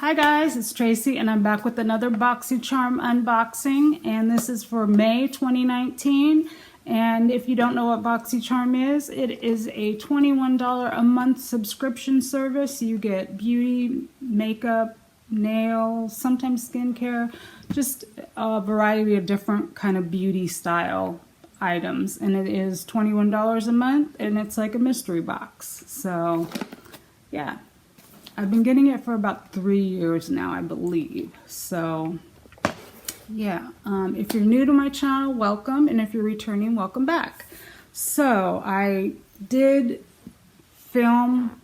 Hi guys, it's Tracy and I'm back with another Boxycharm unboxing, and this is for May 2019. And if you don't know what Boxycharm is, it is a $21 a month subscription service. You get beauty, makeup, nails, sometimes skincare, just a variety of different kind of beauty style items. And it is $21 a month, and it's like a mystery box. So yeah. I've been getting it for about 3 years now, I believe. So, yeah. If you're new to my channel, welcome. And if you're returning, welcome back. So, I did film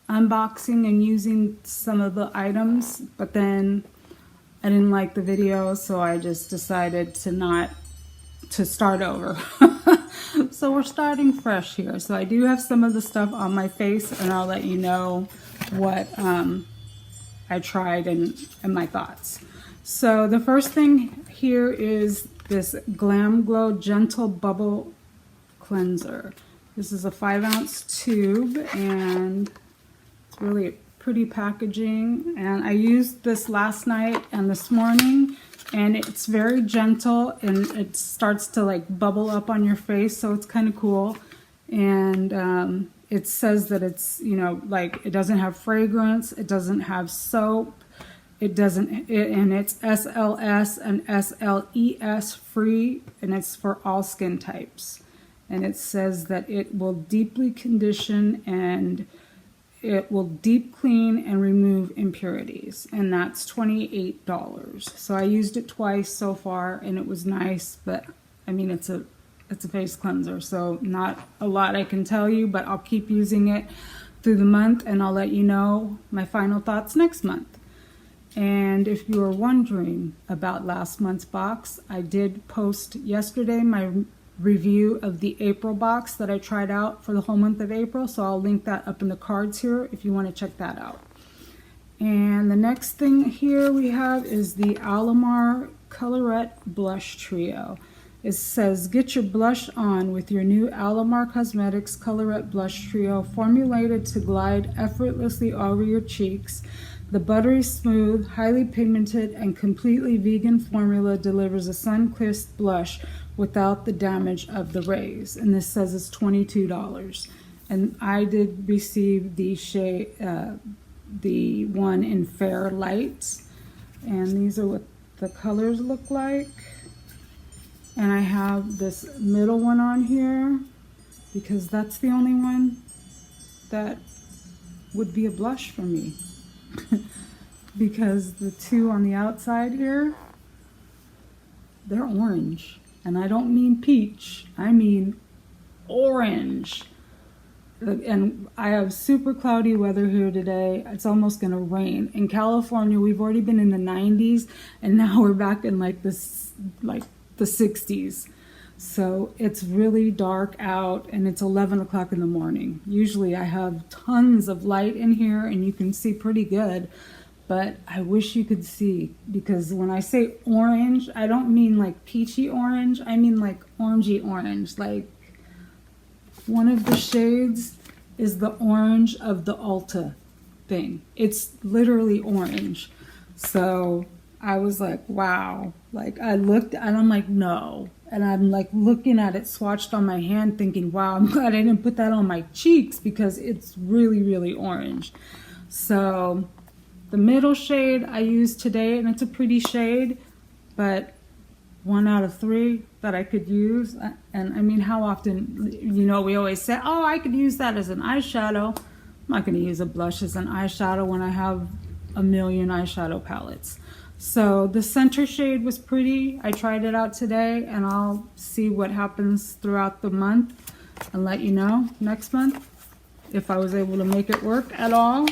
unboxing and using some of the items, but then I didn't like the video, so I just decided to start over. So we're starting fresh here. So I do have some of the stuff on my face, and I'll let you know what I tried and my thoughts. So the first thing here is this Glamglow Gentle Bubble Cleanser. This is a 5-ounce tube, and it's really pretty packaging. And I used this last night and this morning, and it's very gentle, and it starts to like bubble up on your face, so it's kind of cool. And it says that it's, you know, like it doesn't have fragrance, it doesn't have soap, and it's SLS and SLES free, and it's for all skin types. And it says that it will deeply condition and it will deep clean and remove impurities, and that's $28. So I used it twice so far, and it was nice, but I mean it's a face cleanser, so not a lot I can tell you, but I'll keep using it through the month, and I'll let you know my final thoughts next month. And if you were wondering about last month's box, I did post yesterday my review of the April box that I tried out for the whole month of April, so I'll link that up in the cards here if you want to check that out. And the next thing here we have is the Alamar Colorete Blush Trio. It says, get your blush on with your new Alamar Cosmetics Colorete Blush Trio, formulated to glide effortlessly over your cheeks. The buttery smooth, highly pigmented, and completely vegan formula delivers a sun-kissed blush without the damage of the rays. And this says it's $22. And I did receive the shade, the one in Fair Lights. And these are what the colors look like. And I have this middle one on here because that's the only one that would be a blush for me. Because the two on the outside here, they're orange. And I don't mean peach, I mean orange. And I have super cloudy weather here today. It's almost gonna rain. In California, we've already been in the 90s, and now we're back in like this, like the 60s. So it's really dark out, and it's 11 o'clock in the morning. Usually I have tons of light in here and you can see pretty good, but I wish you could see, because when I say orange, I don't mean like peachy orange, I mean like orangey orange. Like one of the shades is the orange of the Ulta thing. It's literally orange. So I was like, wow. Like I looked and I'm like, no. And I'm like looking at it swatched on my hand thinking, wow, I'm glad I didn't put that on my cheeks because it's really, really orange. So the middle shade I used today, and it's a pretty shade, but 1 out of 3 that I could use. And I mean, how often, you know, we always say, oh, I could use that as an eyeshadow. I'm not going to use a blush as an eyeshadow when I have a million eyeshadow palettes. So the center shade was pretty. I tried it out today, and I'll see what happens throughout the month and let you know next month if I was able to make it work at all.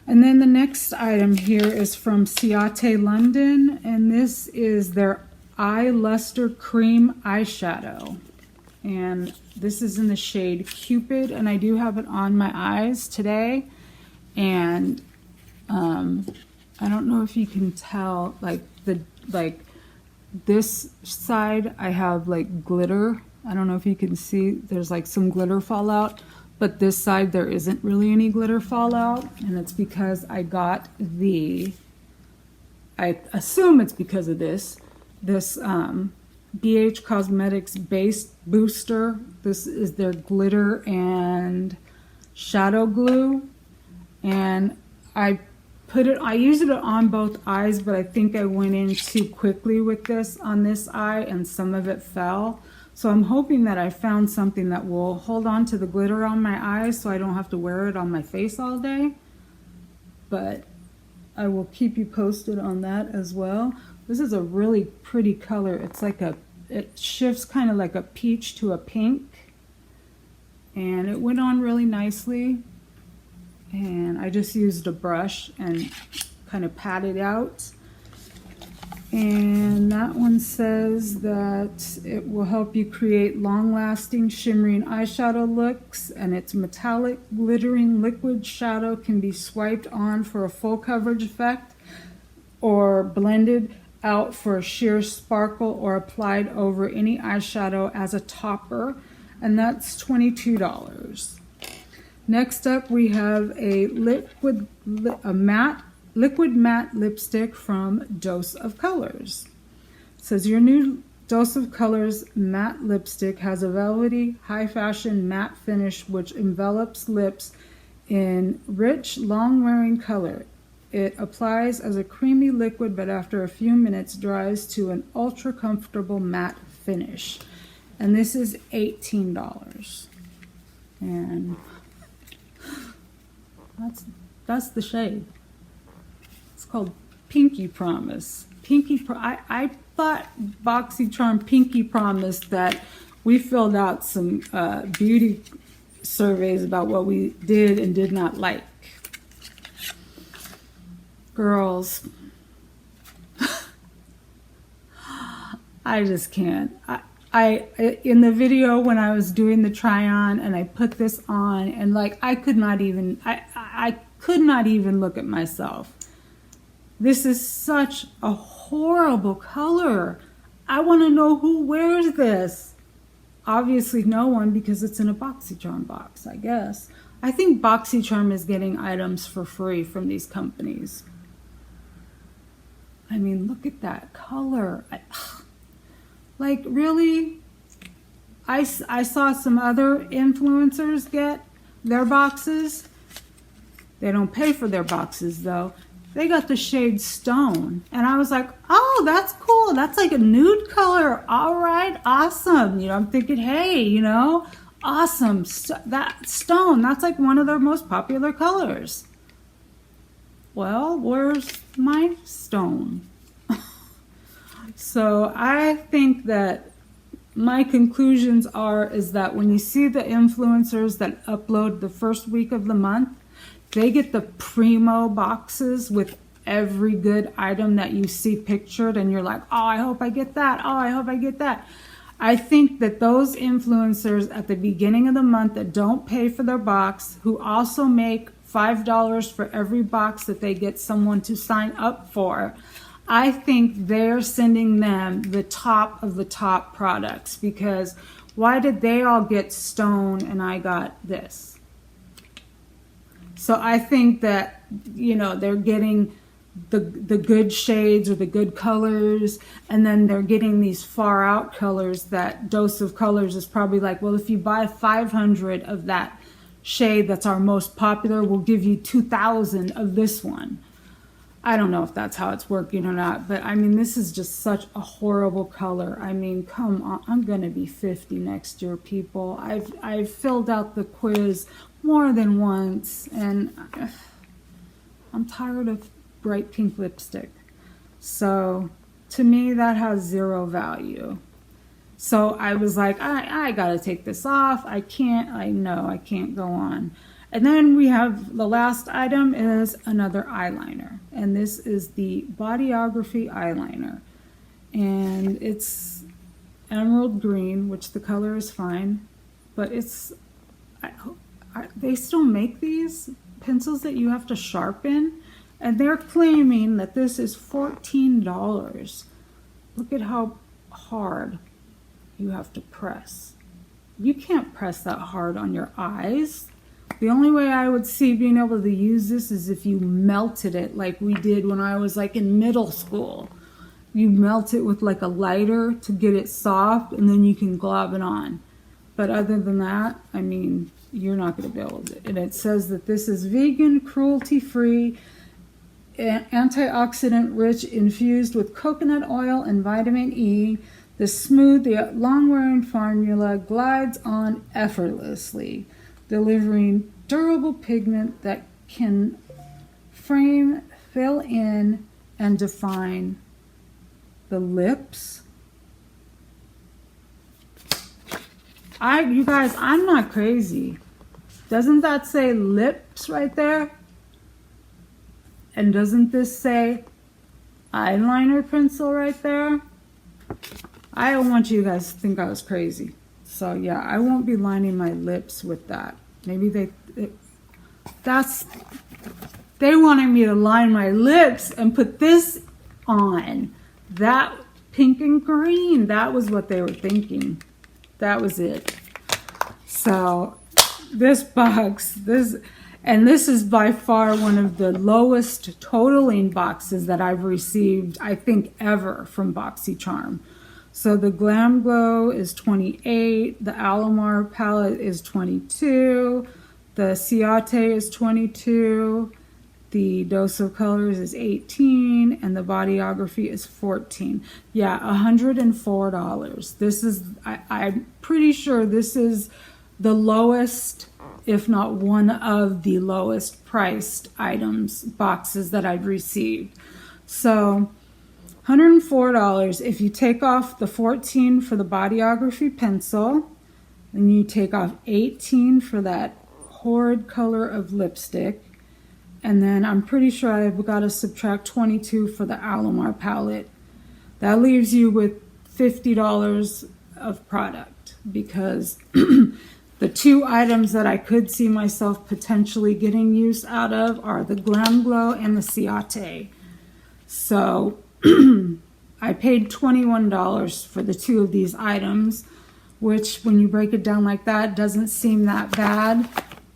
And then the next item here is from Ciate, London, and this is their Eye Lustre Cream Eyeshadow. And this is in the shade Cupid, and I do have it on my eyes today. And I don't know if you can tell, like this side I have like glitter. I don't know if you can see, there's like some glitter fallout, but this side there isn't really any glitter fallout, and it's because I got I assume it's because of this BH Cosmetics Base Booster. This is their glitter and shadow glue, and I used it on both eyes, but I think I went in too quickly with this on this eye and some of it fell. So I'm hoping that I found something that will hold on to the glitter on my eyes so I don't have to wear it on my face all day. But I will keep you posted on that as well. This is a really pretty color. It's like it shifts kind of like a peach to a pink. And it went on really nicely. And I just used a brush and kind of pat it out. And that one says that it will help you create long-lasting shimmering eyeshadow looks, and its metallic glittering liquid shadow can be swiped on for a full coverage effect or blended out for a sheer sparkle or applied over any eyeshadow as a topper, and that's $22. Next up we have a liquid matte lipstick from Dose of Colors. It says your new Dose of Colors matte lipstick has a velvety, high fashion matte finish which envelops lips in rich, long-wearing color. It applies as a creamy liquid, but after a few minutes dries to an ultra comfortable matte finish. And this is $18. And that's the shade. It's called Pinky Promise. I thought Boxycharm Pinky promised that we filled out some beauty surveys about what we did and did not like. Girls, I just can't. I in the video when I was doing the try on and I put this on and like I could not even look at myself. This is such a horrible color. I want to know who wears this. Obviously no one, because it's in a Boxycharm box, I guess. I think Boxycharm is getting items for free from these companies. I mean, look at that color. Like, really? I saw some other influencers get their boxes. They don't pay for their boxes, though. They got the shade Stone. And I was like, oh, that's cool. That's like a nude color. All right, awesome. You know, I'm thinking, hey, you know, awesome. That Stone, that's like one of their most popular colors. Well, where's my Stone? So I think that my conclusions is that when you see the influencers that upload the first week of the month, they get the primo boxes with every good item that you see pictured and you're like, oh, I hope I get that. Oh, I hope I get that. I think that those influencers at the beginning of the month that don't pay for their box, who also make $5 for every box that they get someone to sign up for, I think they're sending them the top of the top products, because why did they all get Stone and I got this? So I think that, you know, they're getting the good shades or the good colors, and then they're getting these far out colors that Dose of Colors is probably like, well, if you buy 500 of that shade that's our most popular, we'll give you 2,000 of this one. I don't know if that's how it's working or not, but I mean, this is just such a horrible color. I mean, come on, I'm gonna be 50 next year, people. I've filled out the quiz more than once, and I'm tired of bright pink lipstick. So to me, that has zero value. So I was like, I gotta take this off. I know I can't go on. And then we have the last item is another eyeliner. And this is the Bodyography eyeliner. And it's emerald green, which the color is fine. But it's, they still make these pencils that you have to sharpen. And they're claiming that this is $14. Look at how hard you have to press. you can't press that hard on your eyes. The only way I would see being able to use this is if you melted it like we did when I was like in middle school. You melt it with like a lighter to get it soft, and then you can glob it on. But other than that, I mean, you're not going to be able to. And it says that this is vegan, cruelty-free, antioxidant rich, infused with coconut oil and vitamin E. The smooth, the long-wearing formula glides on effortlessly, delivering durable pigment that can frame, fill in, and define the lips. You guys, I'm not crazy. Doesn't that say lips right there? And doesn't this say eyeliner pencil right there? I don't want you guys to think I was crazy. So yeah, I won't be lining my lips with that. Maybe they wanted me to line my lips and put this on. That pink and green, that was what they were thinking. That was it. So this box, this is by far one of the lowest totaling boxes that I've received, I think, ever from Boxycharm. So the Glamglow is $28, the Alamar palette is $22, the Ciate is $22, the Dose of Colors is $18, and the Bodyography is $14. Yeah, $104. This is, I'm pretty sure this is the lowest, if not one of the lowest priced items, boxes that I've received. So $104. If you take off the $14 for the Bodyography pencil, and you take off $18 for that horrid color of lipstick, and then I'm pretty sure I've got to subtract $22 for the Alamar palette. That leaves you with $50 of product, because the two items that I could see myself potentially getting use out of are the Glamglow and the Ciate. So I paid $21 for the two of these items, which when you break it down like that doesn't seem that bad.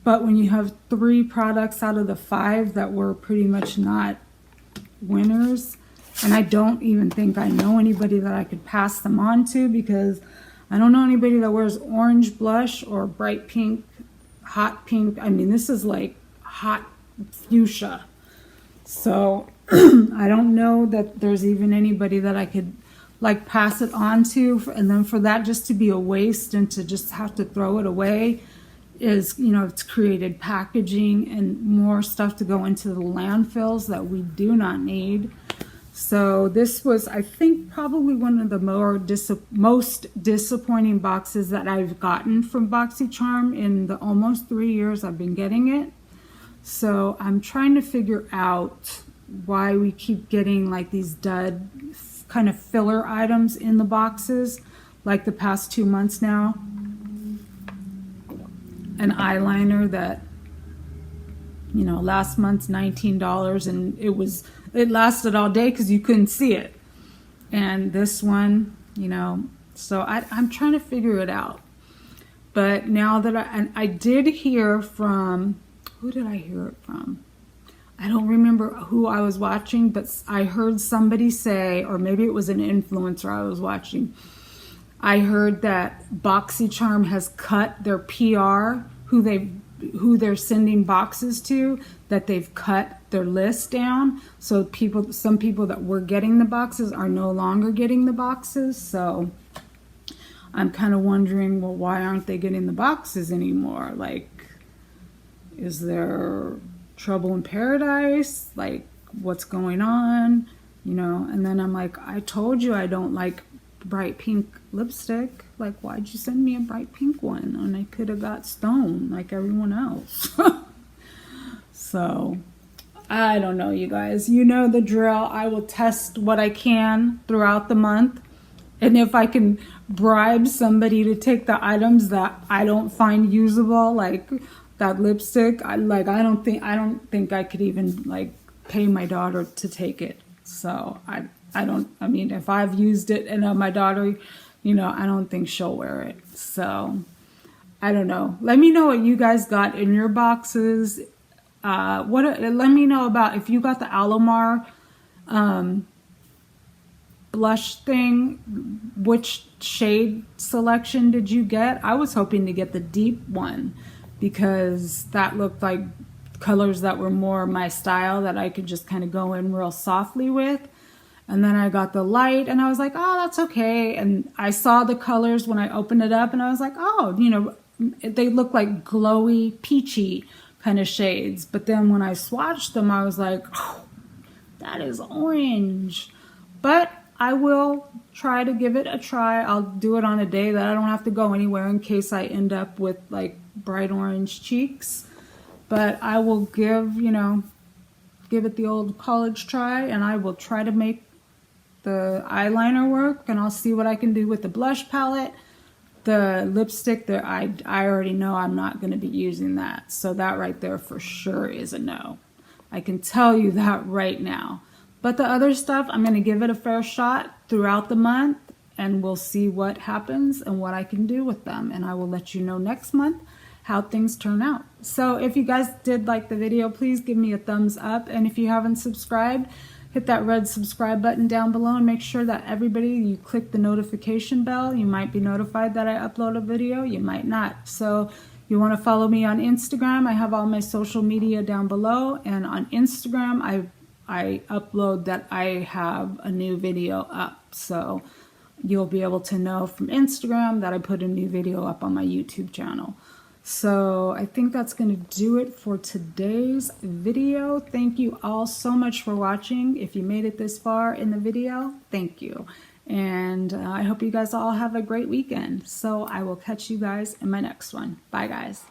But when you have 3 products out of the 5 that were pretty much not winners, and I don't even think I know anybody that I could pass them on to, because I don't know anybody that wears orange blush or bright pink, hot pink. I mean, this is like hot fuchsia. So I don't know that there's even anybody that I could like pass it on to, and then for that just to be a waste and to just have to throw it away is, you know, it's created packaging and more stuff to go into the landfills that we do not need. So this was, I think, probably one of the most disappointing boxes that I've gotten from Boxycharm in the almost 3 years I've been getting it. So I'm trying to figure out why we keep getting like these dud kind of filler items in the boxes, like the past 2 months now. An eyeliner that, you know, last month's $19, and it lasted all day because you couldn't see it. And this one, you know, so I'm trying to figure it out. But now that I did hear from, who did I hear it from? I don't remember who I was watching, but I heard somebody say, or maybe it was an influencer I was watching, I heard that Boxycharm has cut their PR, who they're sending boxes to, that they've cut their list down. So some people that were getting the boxes are no longer getting the boxes. So I'm kind of wondering, well, why aren't they getting the boxes anymore? Like, is there trouble in paradise? Like, what's going on? You know, and then I'm like, I told you I don't like bright pink lipstick. Like, why'd you send me a bright pink one? And I could have got stone like everyone else. So I don't know, you guys. You know the drill. I will test what I can throughout the month, and if I can bribe somebody to take the items that I don't find usable, like that lipstick, I don't think I could even like pay my daughter to take it. So I mean, if I've used it and my daughter, you know, I don't think she'll wear it. So I don't know. Let me know what you guys got in your boxes. Let me know about if you got the Alamar blush thing. Which shade selection did you get? I was hoping to get the deep one because that looked like colors that were more my style that I could just kind of go in real softly with. And then I got the light and I was like, oh, that's okay. And I saw the colors when I opened it up and I was like, oh, you know, they look like glowy, peachy kind of shades. But then when I swatched them, I was like, oh, that is orange. But I will try to give it a try. I'll do it on a day that I don't have to go anywhere in case I end up with like bright orange cheeks. But I will give it the old college try, and I will try to make the eyeliner work, and I'll see what I can do with the blush palette. The lipstick there, I already know I'm not going to be using that. So that right there for sure is a no. I can tell you that right now. But the other stuff, I'm going to give it a fair shot throughout the month, and we'll see what happens and what I can do with them. And I will let you know next month how things turn out. So if you guys did like the video, please give me a thumbs up. And if you haven't subscribed, hit that red subscribe button down below and make sure that you click the notification bell. You might be notified that I upload a video, you might not. So you want to follow me on Instagram, I have all my social media down below. And on Instagram, I upload that I have a new video up. So you'll be able to know from Instagram that I put a new video up on my YouTube channel. So I think that's going to do it for today's video. Thank you all so much for watching. If you made it this far in the video, thank you. And I hope you guys all have a great weekend. So I will catch you guys in my next one. Bye, guys.